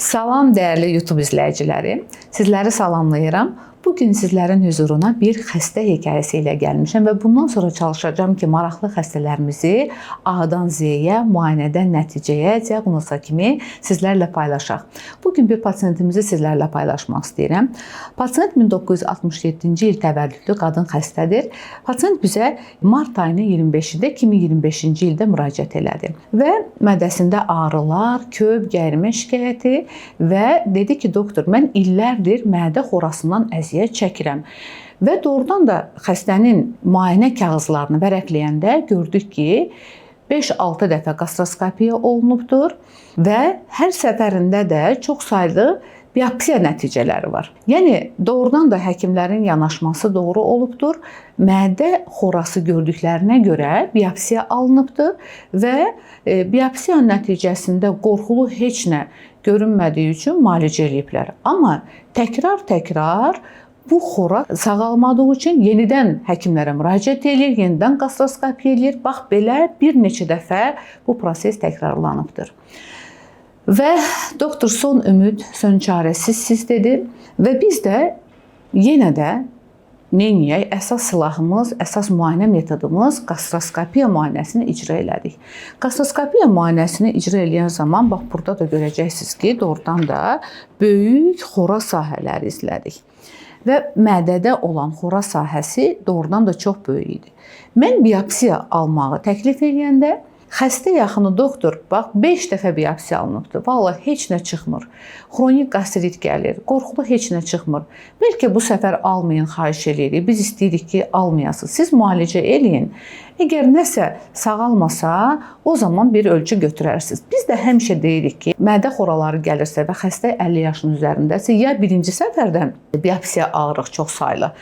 Salam dəyərli YouTube izləyiciləri. Sizləri salamlayıram. Bugün sizlərin huzuruna bir xəstə hekayəsi ilə gəlmişəm və bundan sonra çalışacağam ki, maraqlı xəstələrimizi A-dan Z-yə, müayinədən nəticəyə, diaqnoza kimi sizlərlə paylaşaq. Bugün bir pasiyentimizi sizlərlə paylaşmaq istəyirəm. Pasiyent 1967-ci il təvəllüdlü qadın xəstədir. Pasiyent bizə mart ayının 25-də 2025-ci ildə müraciət elədi və mədəsində ağrılar, köp, gərimə şikayəti və dedi ki, doktor, mən illərdir mədə xorasından əziyyət çəkirəm. Və doğrudan da xəstənin müayinə kağızlarını vərəqləyəndə gördük ki, 5-6 dəfə gastroskopiya olunubdur və hər səfərində də çox saylı biopsiya nəticələri var. Yəni, doğrudan da həkimlərin yanaşması doğru olubdur. Mədə xorası gördüklərinə görə biopsiya alınıbdır və biopsiya nəticəsində qorxulu heç nə görünmədiyi üçün müalicə eləyiblər. Amma təkrar bu xora sağalmadığı üçün yenidən həkimlərə müraciət edir, yenidən gastroskopiya edir. Bax, belə bir neçə dəfə bu proses təkrarlanıbdır. Və doktor son ümid, son çarəsiz siz dedi və biz də yenə də neyniyək? Əsas silahımız, əsas müayinə metodumuz gastroskopiya müayinəsini icra elədik. Gastroskopiya müayinəsini icra eləyən zaman, bax, burada da görəcəksiniz ki, doğrudan da böyük xora sahələri izlədik. Və mədədə olan xora sahəsi doğrudan da çox böyük idi. Mən biopsiya almağı təklif edəndə xəstə yaxını doktor, bax, 5 dəfə biopsiya alınıbdır. Vallahi heç nə çıxmır. Xronik qastrit gəlir, qorxulu heç nə çıxmır. Bəlkə bu səfər almayın, xahiş edirik. Biz istəyirik ki, almayasınız. Siz müalicə eləyin. Əgər nəsə sağalmasa, o zaman bir ölçü götürərsiniz. Biz də həmişə deyirik ki, mədə xoraları gəlirsə və xəstə 50 yaşın üzərindəsə, ya birinci səfərdən biopsiya alırıq çox saylı.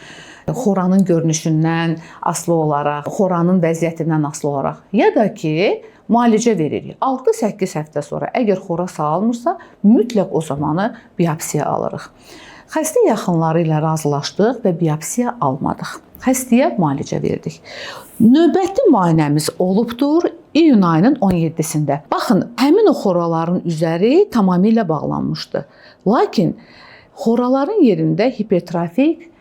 Xoranın görünüşündən asılı olaraq, xoranın vəziyyətindən asılı olaraq, ya da ki, müalicə veririk. 6-8 həftə sonra əgər xora sağalmırsa, mütləq o zamanı biopsiya alırıq. Xəstə yaxınları ilə razılaşdıq və biopsiya almadıq. Xəstəyə müalicə verdik. Növbəti müayinəmiz olubdur iyun ayının 17-sində. Baxın, həmin o xoraların üzəri tamamilə bağlanmışdı. Lakin xoraların yerində hipertrofik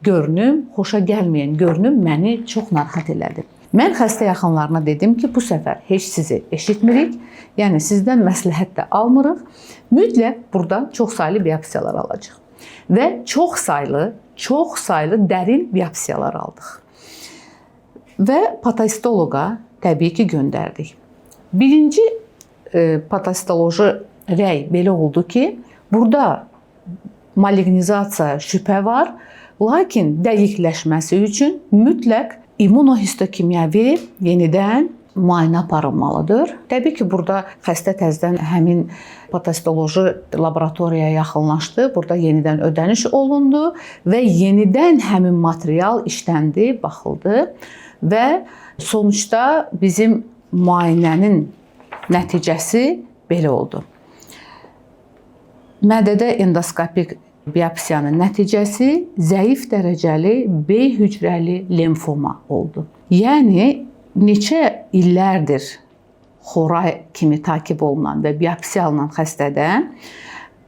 görünüm, xoşa gəlməyən görünüm məni çox narahat elədi. Mən xəstə yaxınlarına dedim ki, bu səfər heç sizi eşitmirik, yəni sizdən məsləhət də almırıq, mütləq buradan çox saylı biopsiyalar alacaq. Və çox saylı dərin biopsiyalar aldıq. Və patostoloqa təbii ki, göndərdik. Birinci patostoloji rəy belə oldu ki, burada malignizasiya şübhə var, lakin dəqiqləşməsi üçün mütləq immunohistokimyəvi yenidən müayinə aparılmalıdır. Təbii ki, burada xəstə təzədən həmin patostoloji laboratoriyaya yaxınlaşdı. Burada yenidən ödəniş olundu və yenidən həmin material işləndi, baxıldı və sonuçda bizim müayinənin nəticəsi belə oldu. Mədədə endoskopik biopsiyanın nəticəsi zəif dərəcəli B hücrəli limfoma oldu. Yəni, neçə illərdir xora kimi takib olunan və biopsiya alınan xəstədə,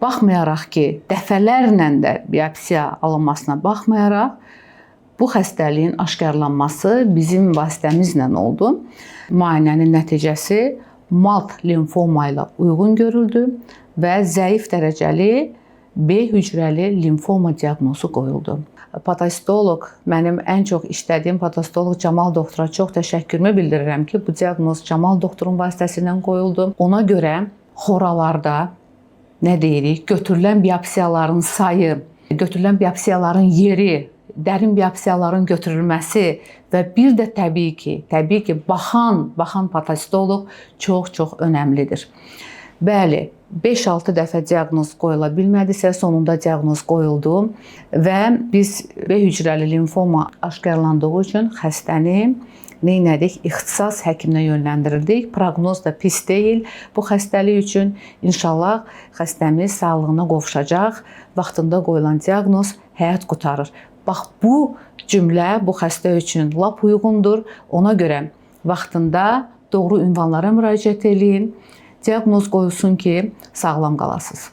baxmayaraq ki, dəfələrlə də biopsiya alınmasına baxmayaraq, bu xəstəliyin aşkarlanması bizim vasitəmizlə oldu. Müayinənin nəticəsi malt limfoma ilə uyğun görüldü və zəif dərəcəli B hücrəli limfoma diaqnozu qoyuldu. Patostoloq, mənim ən çox işlədiyim patostoloq Camal doktora çox təşəkkürümü bildirirəm ki, bu diaqnoz Camal doktorun vasitəsilə qoyuldu. Ona görə xoralarda, nə deyirik, götürülən biopsiyaların sayı, götürülən biopsiyaların yeri, dərin biopsiyaların götürülməsi və bir də təbii ki, baxan patostoloq çox önəmlidir. Bəli, 5-6 dəfə diaqnoz qoyula bilmədisə, sonunda diaqnoz qoyuldu və biz B hücrəli limfoma aşkarlandığı üçün xəstəni neynədik? İxtisas həkiminə yönləndirildik. Proqnoz da pis deyil bu xəstəlik üçün. İnşallah xəstəmiz sağlığına qovuşacaq. Vaxtında qoyulan diaqnoz həyat qurtarır. Bax, bu cümlə bu xəstə üçün lap uyğundur. Ona görə vaxtında doğru ünvanlara müraciət edin. Diaqnoz qoyulsun ki, sağlam qalasınız.